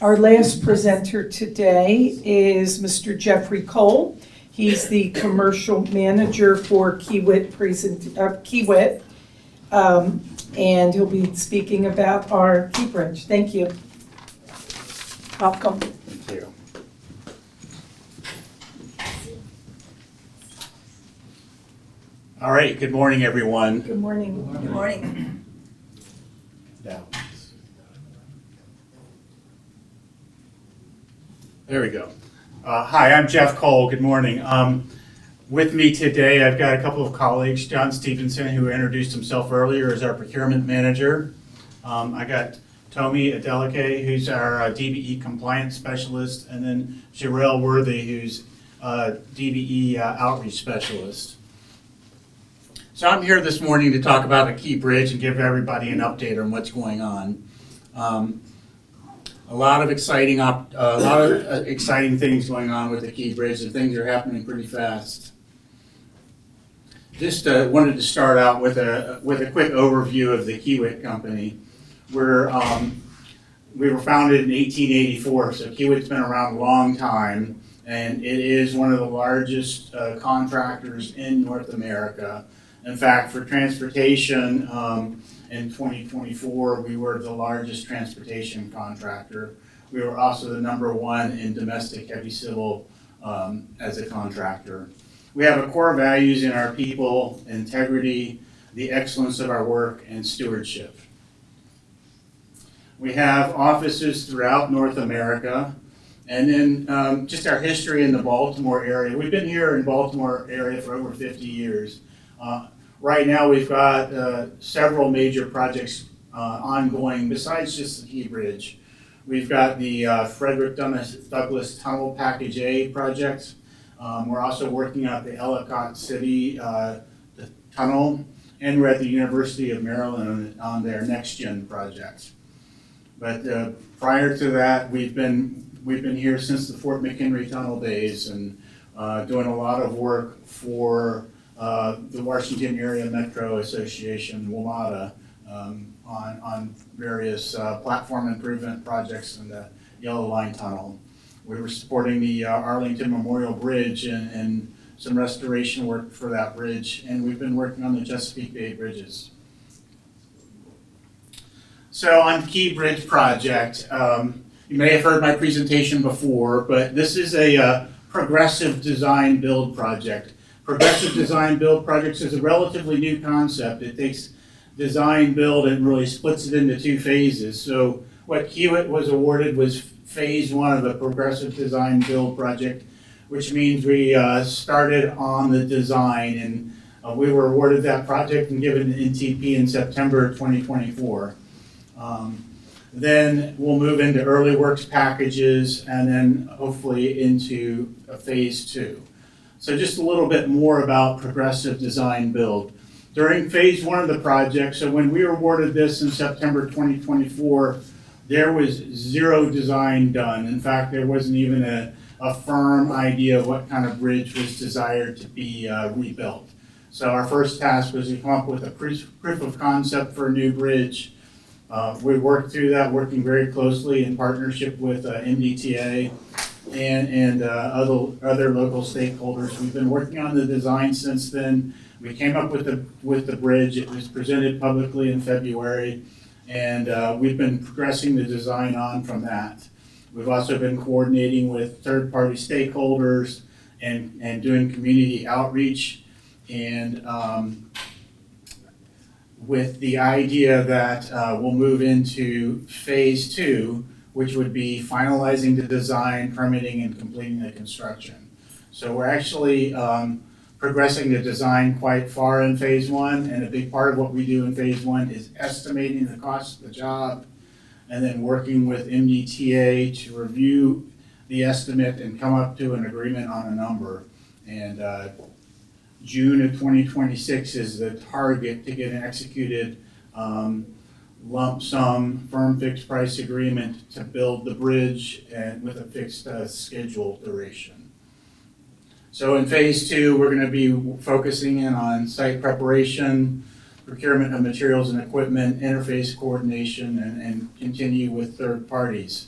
Our last presenter today is Mr. Jeffrey Cole. He's the commercial manager for Kiewit, and he'll be speaking about our Key Bridge. Thank you. Welcome. Thank you. All right, good morning, everyone. Good morning. Good morning. Now. There we go. Hi, I'm Jeff Cole. Good morning. With me today, I've got a couple of colleagues. John Stevenson, who introduced himself earlier, is our procurement manager. I got Tommy Adeleke, who's our DBE compliance specialist, and then Jarrell Worthy, who's DBE outreach specialist. So I'm here this morning to talk about the Key Bridge and give everybody an update on what's going on. A lot of exciting things going on with the Key Bridge, and things are happening pretty fast. Just wanted to start out with a quick overview of the Kiewit company. We were founded in 1884, so Kiewit's been around a long time, and it is one of the largest contractors in North America. In fact, for transportation, in 2024, we were the largest transportation contractor. We were also the #1 in domestic heavy civil as a contractor. We have a core values in our people: integrity, the excellence of our work, and stewardship. We have offices throughout North America, and then just our history in the Baltimore area. We've been here in Baltimore area for over 50 years. Right now, we've got several major projects ongoing besides just the Key Bridge. We've got the Frederick Douglass Tunnel Package A project. We're also working at the Ellicott City the tunnel, and we're at the University of Maryland on their Next Gen project. But prior to that, we've been here since the Fort McHenry Tunnel days, and doing a lot of work for the Washington Area Metro Association, WMATA, on various platform improvement projects in the Yellow Line Tunnel. We were supporting the Arlington Memorial Bridge and some restoration work for that bridge, and we've been working on the Chesapeake Bay bridges. So on the Key Bridge project, you may have heard my presentation before, but this is a progressive design build project. Progressive design build projects is a relatively new concept. It takes design build and really splits it into 2 phases. So what Kiewit was awarded was phase 1 of the progressive design build project, which means we started on the design, and we were awarded that project and given an NTP in September 2024. Then we'll move into early works packages and then hopefully into a phase 2. So just a little bit more about progressive design build. During phase 1 of the project, so when we were awarded this in September 2024, there was 0 design done. In fact, there wasn't even a firm idea of what kind of bridge was desired to be rebuilt. So our first task was to come up with a proof of concept for a new bridge. We worked through that, working very closely in partnership with MDTA and other local stakeholders. We've been working on the design since then. We came up with the bridge. It was presented publicly in February, and we've been progressing the design on from that. We've also been coordinating with third-party stakeholders and doing community outreach, and with the idea that we'll move into phase 2, which would be finalizing the design, permitting, and completing the construction. So we're actually progressing the design quite far in phase 1, and a big part of what we do in phase 1 is estimating the cost of the job, and then working with MDTA to review the estimate and come up to an agreement on a number. And June of 2026 is the target to get an executed lump sum firm fixed price agreement to build the bridge and with a fixed schedule duration. So in phase 2, we're going to be focusing in on site preparation, procurement of materials and equipment, interface coordination, and continue with third parties.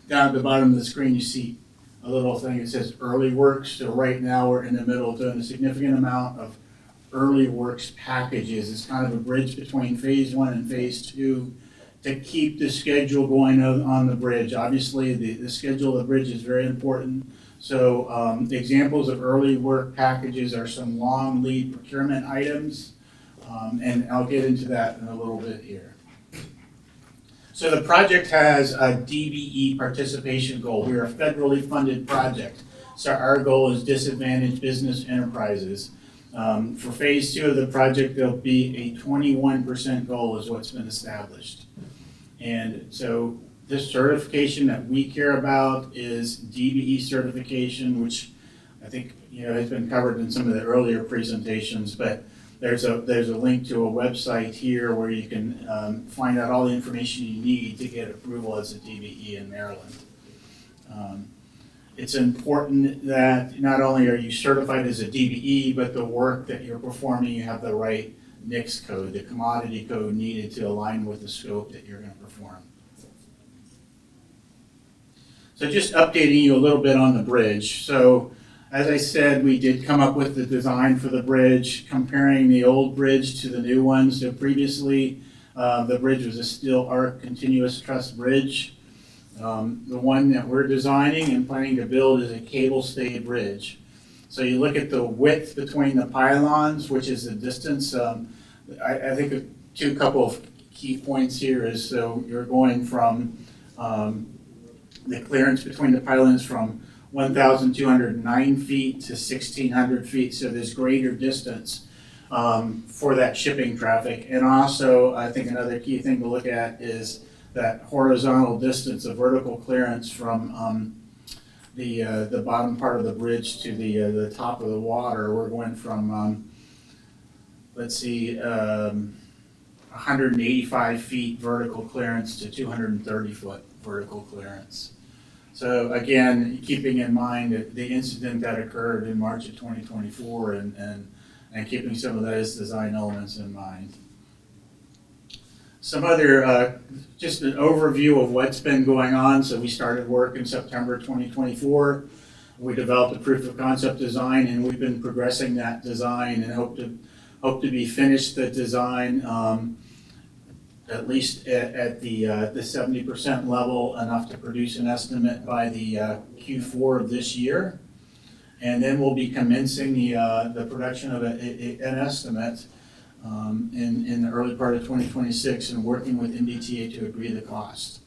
Down at the bottom of the screen, you see a little thing that says early works. So right now we're in the middle of doing a significant amount of early works packages. It's kind of a bridge between phase 1 and phase 2 to keep the schedule going on the bridge. Obviously, the schedule of the bridge is very important. So examples of early work packages are some long lead procurement items, and I'll get into that in a little bit here. So the project has a DBE participation goal. We're a federally funded project. So our goal is disadvantaged business enterprises. For phase 2 of the project, there'll be a 21% goal is what's been established. And so this certification that we care about is DBE certification, which I think has been covered in some of the earlier presentations, but there's a link to a website here where you can find out all the information you need to get approval as a DBE in Maryland. It's important that not only are you certified as a DBE, but the work that you're performing, you have the right NICS code, the commodity code needed to align with the scope that you're going to perform. So just updating you a little bit on the bridge. So as I said, we did come up with the design for the bridge, comparing the old bridge to the new one. So previously, the bridge was a steel arc continuous truss bridge. The one that we're designing and planning to build is a cable stayed bridge. So you look at the width between the pylons, which is the distance. I think a couple of key points here is, so you're going from the clearance between the pylons from 1,209 feet to 1,600 feet. So there's greater distance for that shipping traffic. And also, I think another key thing to look at is that horizontal distance of vertical clearance from the bottom part of the bridge to the top of the water. We're going from, let's see, 185 feet vertical clearance to 230 foot vertical clearance. So again, keeping in mind the incident that occurred in March of 2024 and keeping some of those design elements in mind. Some other, just an overview of what's been going on. So we started work in September 2024. We developed a proof of concept design, and we've been progressing that design and hope to be finished the design at least at the 70% level, enough to produce an estimate by the Q4 of this year. And then we'll be commencing the production of an estimate in the early part of 2026 and working with MDTA to agree the cost.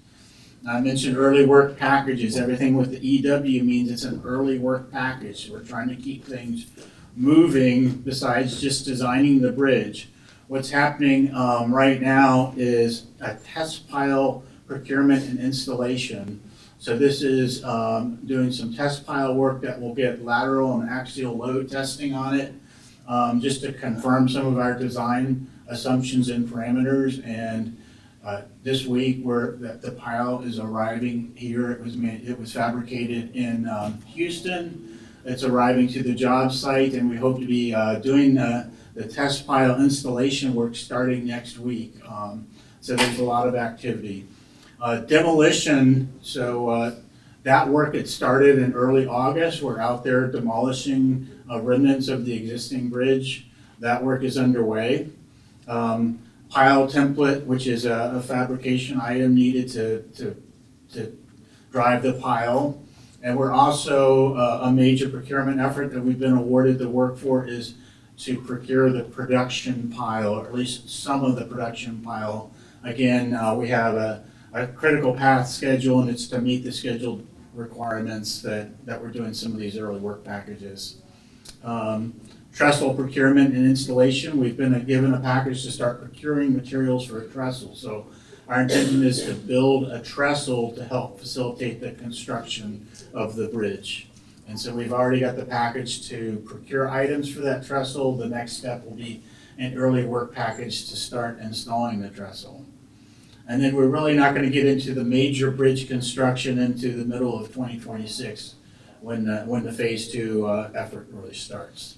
Now, I mentioned early work packages. Everything with the EW means it's an early work package. We're trying to keep things moving besides just designing the bridge. What's happening right now is a test pile procurement and installation. So this is doing some test pile work that will get lateral and axial load testing on it, just to confirm some of our design assumptions and parameters. And this week, the pile is arriving here. It was fabricated in Houston. It's arriving to the job site, and we hope to be doing the test pile installation work starting next week. So there's a lot of activity. Demolition, so that work had started in early August. We're out there demolishing remnants of the existing bridge. That work is underway. Pile template, which is a fabrication item needed to drive the pile. And we're also, a major procurement effort that we've been awarded the work for is to procure the production pile, or at least some of the production pile. Again, we have a critical path schedule, and it's to meet the scheduled requirements that we're doing some of these early work packages. Trestle procurement and installation. We've been given a package to start procuring materials for a trestle. So our intention is to build a trestle to help facilitate the construction of the bridge. And so we've already got the package to procure items for that trestle. The next step will be an early work package to start installing the trestle. And then we're really not going to get into the major bridge construction into the middle of 2026 when the phase 2 effort really starts.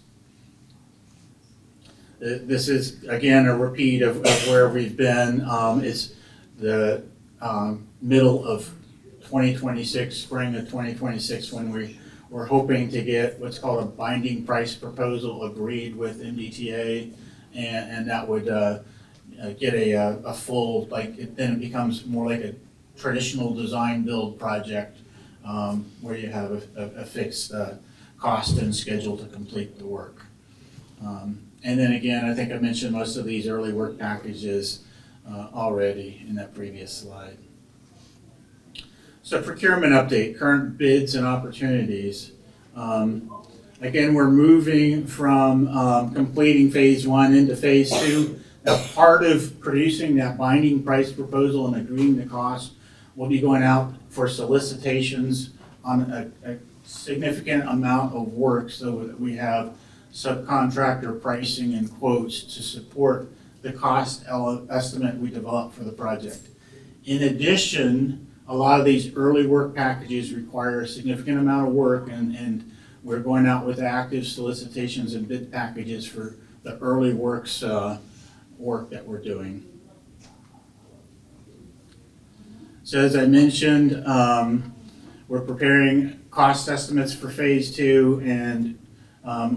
This is, again, a repeat of where we've been. It's the middle of 2026, spring of 2026, when we're hoping to get what's called a binding price proposal agreed with MDTA, and that would get a full, then it becomes more like a traditional design build project, where you have a fixed cost and schedule to complete the work. And then again, I think I mentioned most of these early work packages already in that previous slide. So procurement update, current bids and opportunities. Again, we're moving from completing phase 1 into phase 2. Now, part of producing that binding price proposal and agreeing the cost will be going out for solicitations on a significant amount of work, so that we have subcontractor pricing and quotes to support the cost estimate we develop for the project. In addition, a lot of these early work packages require a significant amount of work, and we're going out with active solicitations and bid packages for the early works work that we're doing. So as I mentioned, we're preparing cost estimates for phase 2, and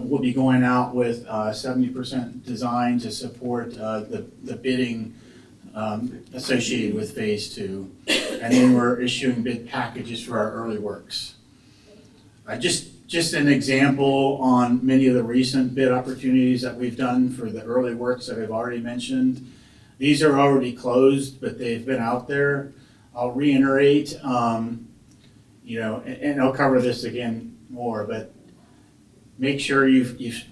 we'll be going out with 70% design to support the bidding associated with phase 2. And then we're issuing bid packages for our early works. Just an example on many of the recent bid opportunities that we've done for the early works that I've already mentioned. These are already closed, but they've been out there. I'll reiterate, and I'll cover this again more, but make sure you've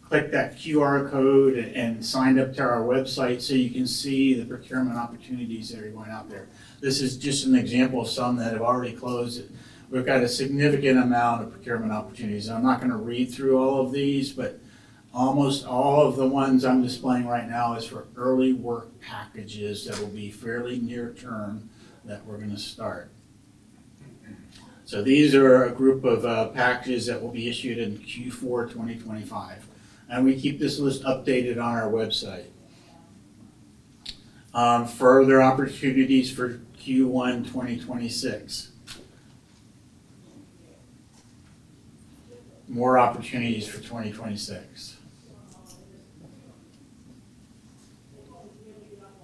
clicked that QR code and signed up to our website so you can see the procurement opportunities that are going out there. This is just an example of some that have already closed. We've got a significant amount of procurement opportunities. I'm not going to read through all of these, but almost all of the ones I'm displaying right now is for early work packages that will be fairly near term that we're going to start. So these are a group of packages that will be issued in Q4 2025. And we keep this list updated on our website. Further opportunities for Q1 2026. More opportunities for 2026.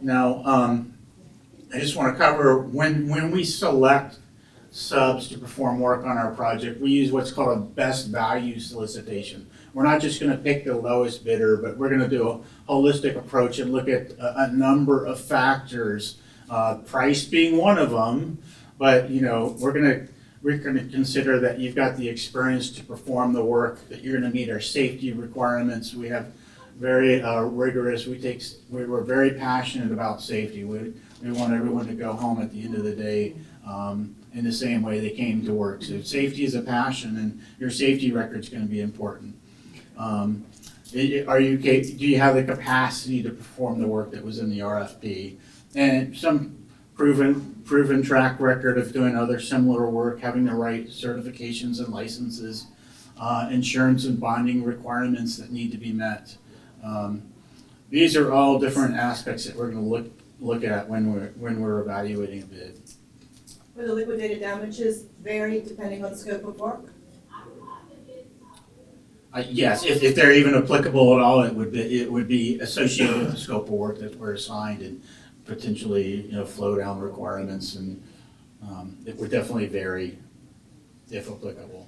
Now, I just want to cover when we select subs to perform work on our project, we use what's called a best value solicitation. We're not just going to pick the lowest bidder, but we're going to do a holistic approach and look at a number of factors, price being one of them, but we're going to consider that you've got the experience to perform the work, that you're going to meet our safety requirements. We have very rigorous, we're very passionate about safety. We want everyone to go home at the end of the day in the same way they came to work. So safety is a passion, and your safety record is going to be important. Do you have the capacity to perform the work that was in the RFP? And some proven track record of doing other similar work, having the right certifications and licenses, insurance and bonding requirements that need to be met. These are all different aspects that we're going to look at when we're evaluating a bid. Will the liquidated damages vary depending on the scope of work? Yes, if they're even applicable at all, it would be associated with the scope of work that we're assigned, and potentially flow down requirements, and it would definitely vary if applicable.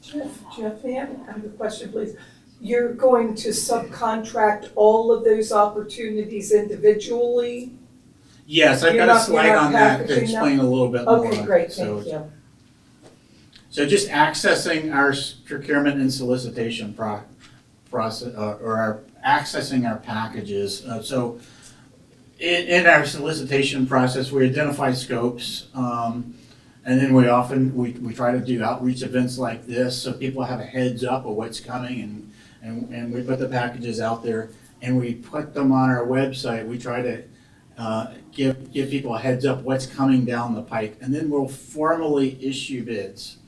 Jeff, may I have a question, please? You're going to subcontract all of those opportunities individually? Yes, I've got a slide on that to explain a little bit more. Okay, great, thank you. So just accessing our procurement and solicitation process, accessing our packages. So in our solicitation process, we identify scopes, and then we try to do outreach events like this so people have a heads up of what's coming, and we put the packages out there and we put them on our website. We try to give people a heads up what's coming down the pike, and then we'll formally issue bids.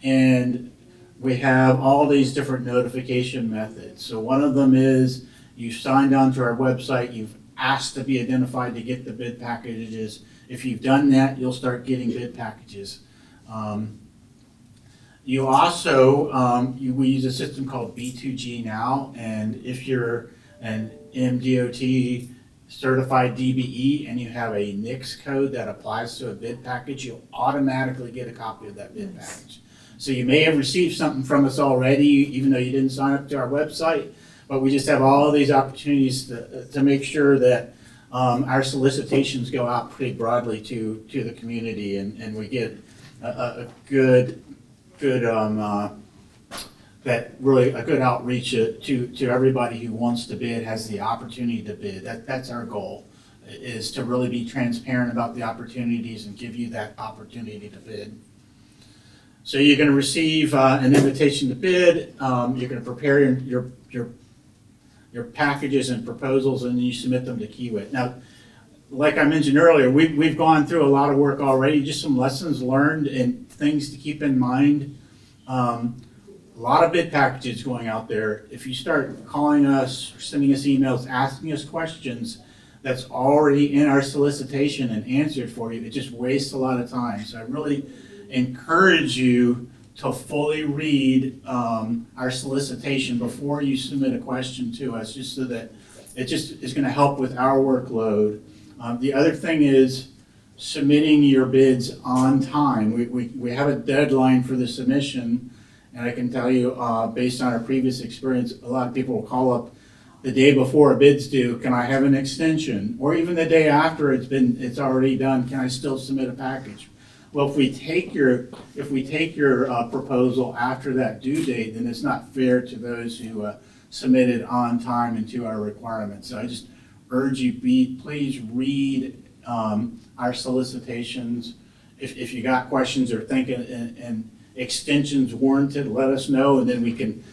And we have all these different notification methods. So one of them is you've signed on to our website, you've ask to be identified to get the bid packages. If you've done that, you'll start getting bid packages. You also, we use a system called B2G now, and if you're an MDOT certified DBE and you have a NICS code that applies to a bid package, you'll automatically get a copy of that bid package. So you may have received something from us already, even though you didn't sign up to our website, but we just have all of these opportunities to make sure that our solicitations go out pretty broadly to the community, and we get a good outreach to everybody who wants to bid, has the opportunity to bid. That's our goal, is to really be transparent about the opportunities and give you that opportunity to bid. So you're going to receive an invitation to bid. You're going to prepare your packages and proposals, and then you submit them to Kiewit. Now, like I mentioned earlier, we've gone through a lot of work already, just some lessons learned and things to keep in mind. A lot of bid packages going out there. If you start calling us, or sending us emails, asking us questions that's already in our solicitation and answered for you, it just wastes a lot of time. So I really encourage you to fully read our solicitation before you submit a question to us, just so that it just is going to help with our workload. The other thing is submitting your bids on time. We have a deadline for the submission, and I can tell you, based on our previous experience, a lot of people will call up the day before a bid's due, can I have an extension? Or even the day after it's already done, can I still submit a package? Well, if we take your proposal after that due date, then it's not fair to those who submitted on time and to our requirements. So I just urge you, please read our solicitations. If you got questions or think and extensions warranted, let us know, and then we can,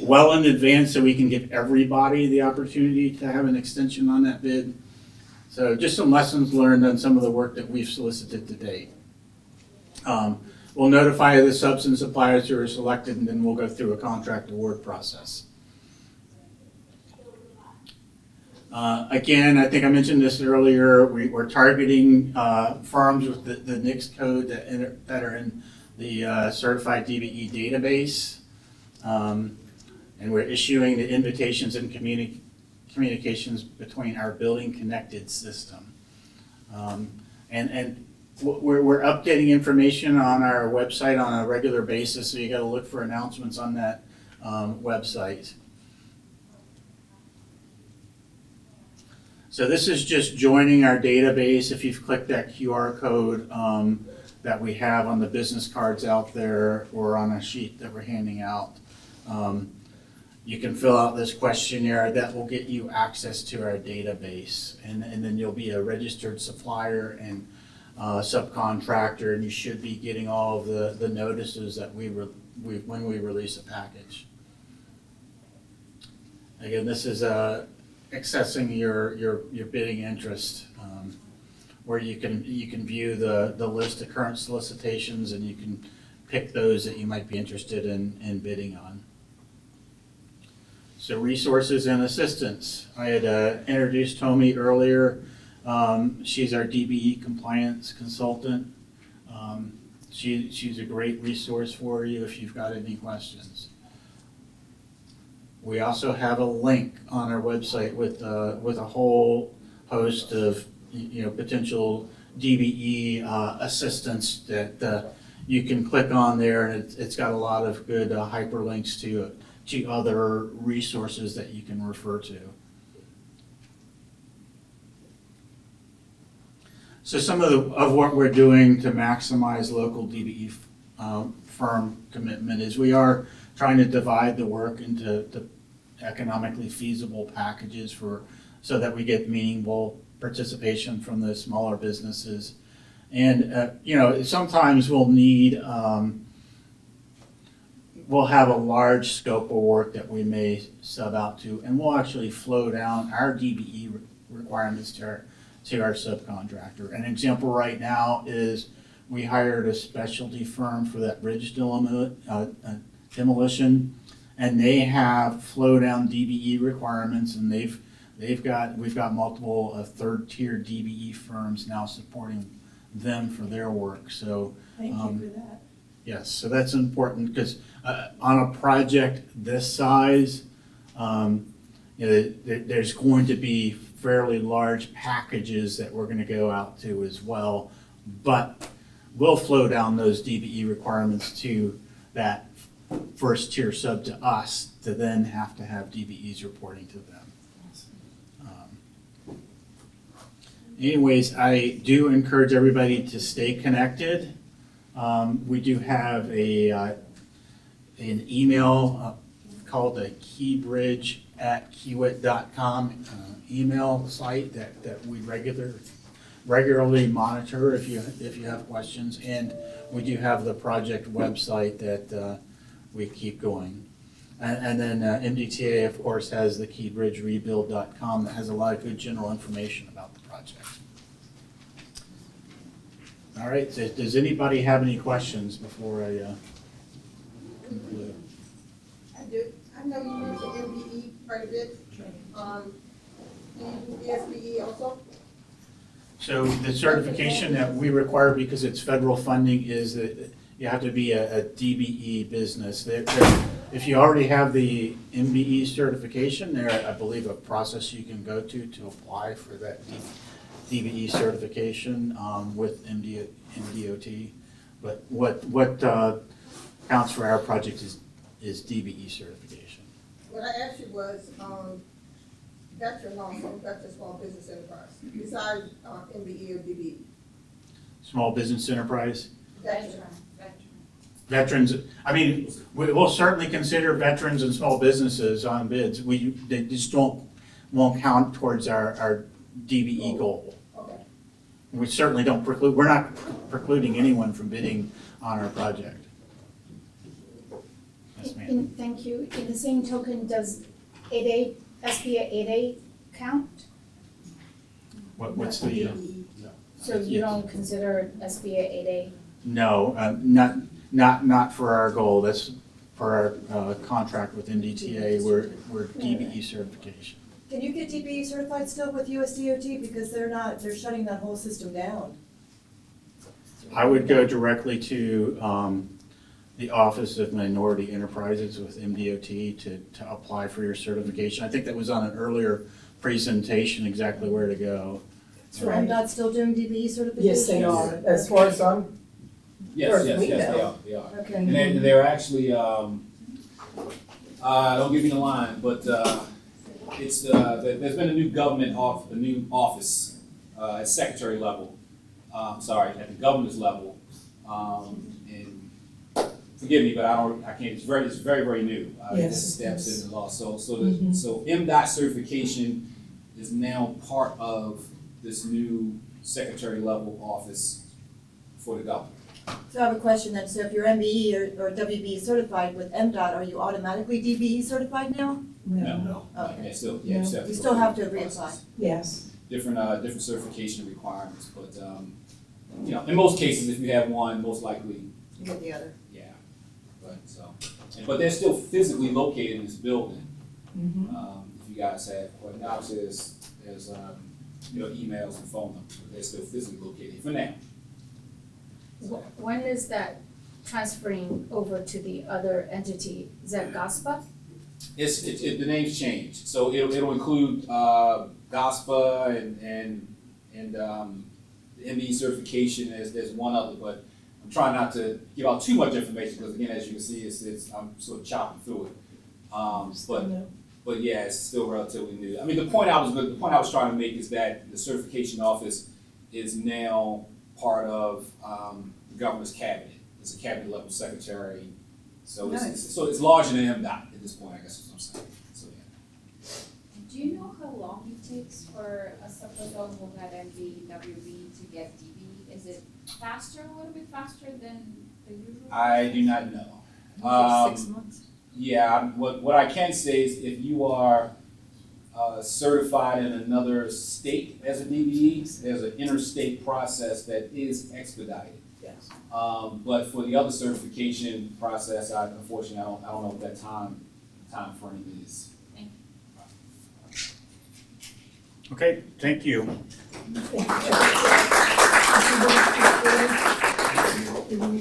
well in advance, so we can give everybody the opportunity to have an extension on that bid. So just some lessons learned on some of the work that we've solicited to date. We'll notify the subs and suppliers who are selected, and then we'll go through a contract award process. Again, I think I mentioned this earlier, we're targeting firms with the NICS code that are in the certified DBE database, and we're issuing the invitations and communications between our building connected system. And we're updating information on our website on a regular basis, so you got to look for announcements on that website. So this is just joining our database. If you've clicked that QR code that we have on the business cards out there or on a sheet that we're handing out, you can fill out this questionnaire that will get you access to our database. And then you'll be a registered supplier and subcontractor, and you should be getting all of the notices that when we release a package. Again, this is accessing your bidding interest, where you can view the list of current solicitations, and you can pick those that you might be interested in bidding on. So resources and assistance. I had introduced Tommy earlier. She's our DBE compliance consultant. She's a great resource for you if you've got any questions. We also have a link on our website with a whole host of potential DBE assistance that you can click on there, and it's got a lot of good hyperlinks to other resources that you can refer to. So some of what we're doing to maximize local DBE firm commitment is we are trying to divide the work into economically feasible packages so that we get meaningful participation from the smaller businesses. And sometimes we'll have a large scope of work that we may sub out to, and we'll actually flow down our DBE requirements to our subcontractor. An example right now is we hired a specialty firm for that bridge demolition, and they have flow down DBE requirements, and we've got multiple third-tier DBE firms now supporting them for their work, so. Thank you for that. Yes, so that's important, because on a project this size, there's going to be fairly large packages that we're gonna go out to as well, but we'll flow down those DBE requirements to that first tier sub to us, to then have to have DBEs reporting to them. Anyways, I do encourage everybody to stay connected. We do have an email called the keybridge@kiewit.com email site that we regularly monitor if you have questions, and we do have the project website that we keep going. And then MDTA, of course, has the keybridgerebuild.com that has a lot of good general information about the project. All right, so does anybody have any questions before I conclude? I do. I know you mentioned MBE quite a bit. Do you do SBE also? So the certification that we require, because it's federal funding, is that you have to be a DBE business. If you already have the MBE certification, there, I believe, a process you can go to apply for that DBE certification with MDOT. But what counts for our project is DBE certification. What I asked you was, veteran also, veteran small business enterprise, besides MBE or DBE. Small business enterprise. Veteran. Veterans, I mean, we'll certainly consider veterans and small businesses on bids. They just won't count towards our DBE goal. Okay. We certainly don't preclude, we're not precluding anyone from bidding on our project. Yes, ma'am. Thank you. In the same token, does 8A, SBA 8A count? What's the, So you don't consider SBA 8A? no, not for our goal. That's for our contract with MDTA. We're DBE certification. Can you get DBE certified still with USDOT, because they're shutting that whole system down? I would go directly to the Office of Minority Enterprises with MDOT to apply for your certification. I think that was on an earlier presentation, exactly where to go. So MDOT's still doing DBE certification? Yes, they are, as far as I'm, Yes, we they know. are. Okay. And they're actually, don't give me the line, but there's been a new a new office at secretary level, at the governor's level. And forgive me, but I can't, it's very, very new. Yes, This steps yes. in the law. So Mhm. MDOT certification is now part of this new secretary level office for the governor. So I have a question then, so if you're MBE or WBE certified with MDOT, are you automatically DBE certified now? No. Okay. Yeah, still, No. You still have to reapply. yes. Different certification requirements, but, in most cases, if you have one, most likely, You get the other. yeah. But they're still physically located in this building. Mhm. If you guys have, well, obviously there's emails and phone numbers, but they're still physically located for now. When is that transferring over to the other entity? Is that GOSPA? The name's changed, so it'll include, GOSPA and the MBE certification, there's one other, but I'm trying not to give out too much information, because again, as you can see, I'm sort of chopping through it. But yeah, it's still relatively new. I mean, the point I was trying to make is that the certification office is now part of the governor's cabinet. It's a cabinet level secretary, so it's larger than MDOT at this point, I guess is what I'm saying. So yeah. Do you know how long it takes for a subproton who had MDWB to get DB? Is it faster, a little bit faster than the usual? I do not know. 6 months? Yeah, what I can say is if you are certified in another state as a DBE, there's an interstate process that is expedited. Yes. But for the other certification process, unfortunately, I don't know what that time frame is. Thank you. Okay, thank you. Thank you.